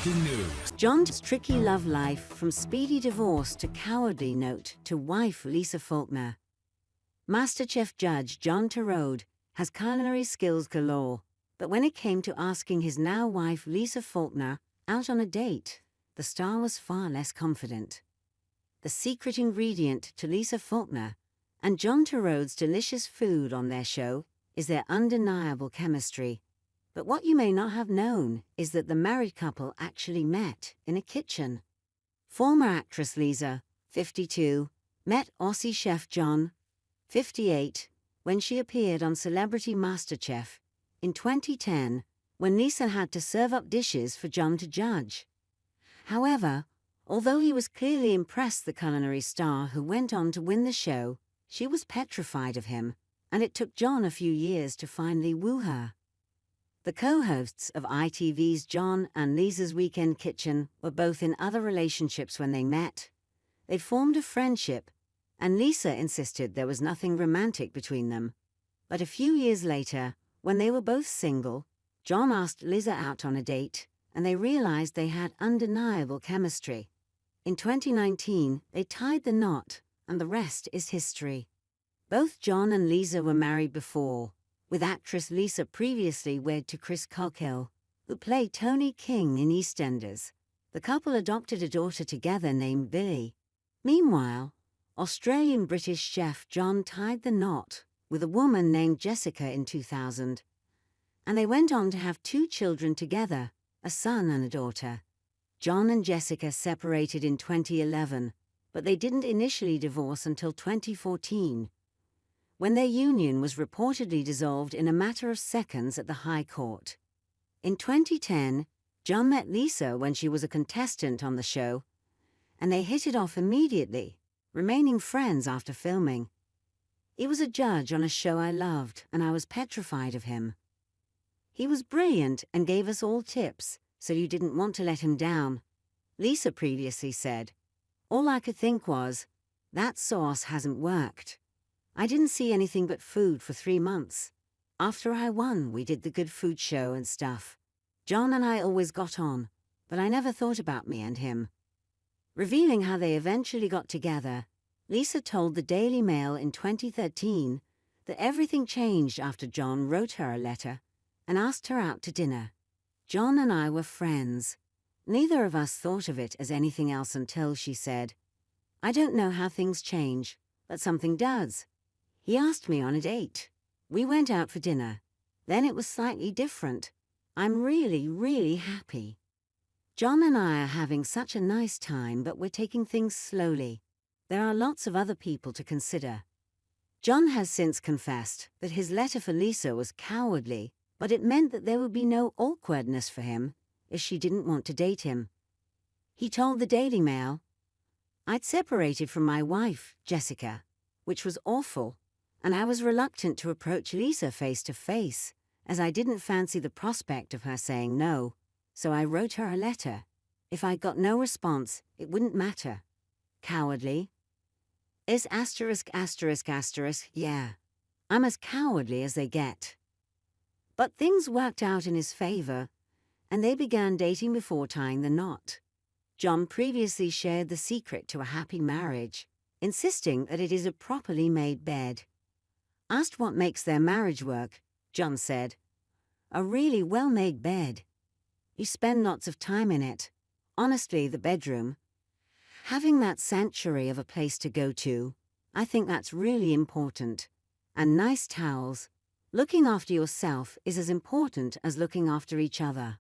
breaking news. John's tricky love life, from speedy divorce to cowardly note to wife Lisa Faulkner. MasterChef judge John Torode has culinary skills galore, but when it came to asking his now wife Lisa Faulkner out on a date, the star was far less confident. The secret ingredient to Lisa Faulkner and John Torode's delicious food on their show is their undeniable chemistry. But what you may not have known is that the married couple actually met in a kitchen. Former actress Lisa, 52, met Aussie chef John, 58, when she appeared on Celebrity MasterChef in 2010, when Lisa had to serve up dishes for John to judge. However, although he was clearly impressed, the culinary star who went on to win the show, she was petrified of him, and it took John a few years to finally woo her. The co-hosts of ITV's John and Lisa's Weekend Kitchen were both in other relationships when they met. They formed a friendship, and Lisa insisted there was nothing romantic between them. But a few years later, when they were both single, John asked Lisa out on a date, and they realized they had undeniable chemistry. In 2019, they tied the knot, and the rest is history. Both John and Lisa were married before, with actress Lisa previously wed to Chris Cockhill, who played Tony King in EastEnders. The couple adopted a daughter together named Billy. Meanwhile, Australian-British chef John tied the knot with a woman named Jessica in 2000, and they went on to have 2 children together, a son and a daughter. John and Jessica separated in 2011, but they didn't initially divorce until 2014, when their union was reportedly dissolved in a matter of seconds at the High Court. In 2010, John met Lisa when she was a contestant on the show, and they hit it off immediately, remaining friends after filming. He was a judge on a show I loved, and I was petrified of him. He was brilliant and gave us all tips, so you didn't want to let him down. Lisa previously said, "All I could think was, that sauce hasn't worked. I didn't see anything but food for 3 months. After I won, we did the good food show and stuff. John and I always got on, but I never thought about me and him." Revealing how they eventually got together, Lisa told the Daily Mail in 2013 that everything changed after John wrote her a letter and asked her out to dinner. "John and I were friends. Neither of us thought of it as anything else until," she said, "I don't know how things change, but something does. He asked me on a date. We went out for dinner. Then it was slightly different. I'm really, really happy. John and I are having such a nice time, but we're taking things slowly. There are lots of other people to consider." John has since confessed that his letter for Lisa was cowardly, but it meant that there would be no awkwardness for him if she didn't want to date him. He told the Daily Mail, "I'd separated from my wife, Jessica, which was awful, and I was reluctant to approach Lisa face to face, as I didn't fancy the prospect of her saying no, so I wrote her a letter. If I got no response, it wouldn't matter. Cowardly? Is ****, yeah. I'm as cowardly as they get." But things worked out in his favor, and they began dating before tying the knot. John previously shared the secret to a happy marriage, insisting that it is a properly made bed. Asked what makes their marriage work, John said, "A really well-made bed. You spend lots of time in it. Honestly, the bedroom. Having that sanctuary of a place to go to, I think that's really important. And nice towels. Looking after yourself is as important as looking after each other."